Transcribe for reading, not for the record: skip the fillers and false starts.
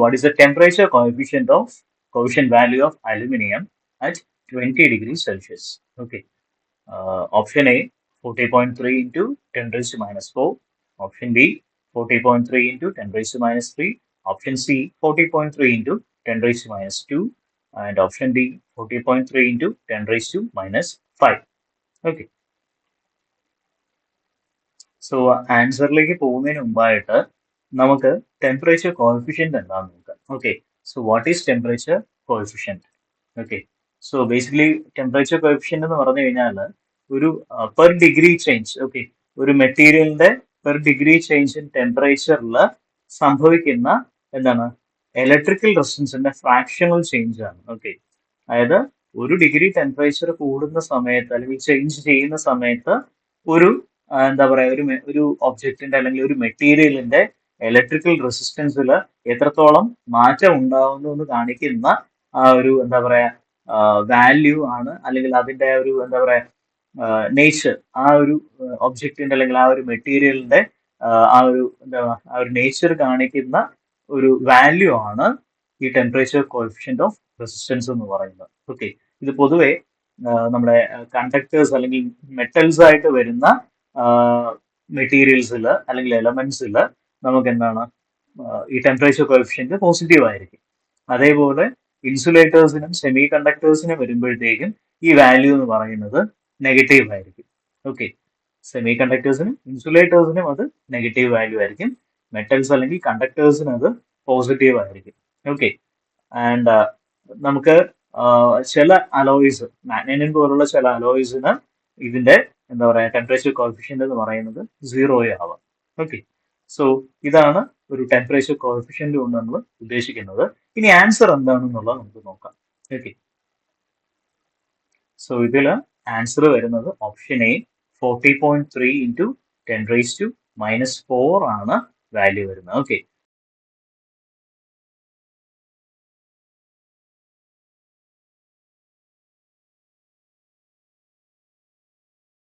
What is the temperature coefficient value of aluminium at 20 degrees Celsius? Okay. Option A 40.3 into 10 raised to minus 4. Option B 40.3 into 10 raised to minus 3. Option C 40.3 into 10 raised to minus 2. And option D 40.3 into 10 raised to minus 5. Okay. So ആൻസറിലേക്ക് പോകുന്നതിന് മുമ്പായിട്ട് നമുക്ക് temperature coefficient എന്താണെന്ന് നോക്കാം. Okay, so what is temperature coefficient? Okay, so basically temperature coefficient എന്ന് പറഞ്ഞു കഴിഞ്ഞാൽ ഒരു per degree change, okay, ഒരു മെറ്റീരിയലിന്റെ പെർ ഡിഗ്രി ചേഞ്ച് ഇൻ ടെമ്പറേച്ചറിൽ സംഭവിക്കുന്ന എന്താണ് ഇലക്ട്രിക്കൽ റെസിസ്റ്റൻസിന്റെ ഫ്രാക്ഷണൽ ചേഞ്ച് ആണ്. ഓക്കെ, അതായത് ഒരു ഡിഗ്രി ടെമ്പറേച്ചർ കൂടുന്ന സമയത്ത് അല്ലെങ്കിൽ ചേഞ്ച് ചെയ്യുന്ന സമയത്ത് ഒരു എന്താ പറയാ ഒരു ഒബ്ജക്റ്റിന്റെ അല്ലെങ്കിൽ ഒരു മെറ്റീരിയലിന്റെ ഇലക്ട്രിക്കൽ റെസിസ്റ്റൻസിൽ എത്രത്തോളം മാറ്റം ഉണ്ടാവുന്നു എന്ന് കാണിക്കുന്ന ആ ഒരു എന്താ പറയാ വാല്യൂ ആണ്, അല്ലെങ്കിൽ അതിന്റെ ഒരു എന്താ പറയാ നേച്ചർ, ആ ഒരു ഒബ്ജക്റ്റിന്റെ അല്ലെങ്കിൽ ആ ഒരു മെറ്റീരിയലിന്റെ ആ ഒരു എന്താ ആ ഒരു നേച്ചർ കാണിക്കുന്ന ഒരു വാല്യൂ ആണ് ഈ ടെമ്പറേച്ചർ കോഎഫിഷ്യന്റ് ഓഫ് റെസിസ്റ്റൻസ് എന്ന് പറയുന്നത്. ഓക്കെ, ഇത് പൊതുവെ നമ്മുടെ കണ്ടക്ടേഴ്സ് അല്ലെങ്കിൽ മെറ്റൽസ് ആയിട്ട് വരുന്ന മെറ്റീരിയൽസിൽ അല്ലെങ്കിൽ എലമെന്റ്സിൽ നമുക്ക് എന്താണ് ഈ ടെമ്പറേച്ചർ കോഎഫിഷ്യന്റ് പോസിറ്റീവ് ആയിരിക്കും. അതേപോലെ ഇൻസുലേറ്റേഴ്സിനും സെമി കണ്ടക്ടേഴ്സിനും വരുമ്പോഴത്തേക്കും ഈ വാല്യൂ എന്ന് പറയുന്നത് നെഗറ്റീവ് ആയിരിക്കും. ഓക്കെ, സെമി കണ്ടക്ടേഴ്സിനും ഇൻസുലേറ്റേഴ്സിനും അത് നെഗറ്റീവ് വാല്യൂ ആയിരിക്കും. മെറ്റൽസ് അല്ലെങ്കിൽ കണ്ടക്ടേഴ്സിന് അത് പോസിറ്റീവ് ആയിരിക്കും. ഓക്കെ, ആൻഡ് നമുക്ക് ചില അലോയ്സ്, മാഗ്നീനിയം പോലുള്ള ചില അലോയ്സിന് ഇതിന്റെ എന്താ പറയാ ടെമ്പറേച്ചർ കോഎഫിഷ്യന്റ് എന്ന് പറയുന്നത് 0 ആവാം. ഓക്കെ, സോ ഇതാണ് ഒരു ടെമ്പറേച്ചർ കോഎഫിഷ്യന്റ് കൊണ്ട് നമ്മൾ ഉദ്ദേശിക്കുന്നത്. ഇനി ആൻസർ എന്താണെന്നുള്ളത് നമുക്ക് നോക്കാം. ഓക്കെ, സോ ഇതിൽ ആൻസർ വരുന്നത് option a 40.3 into 10 raise to -4 ആണ് വാല്യൂ വരുന്നത്. ഓക്കെ,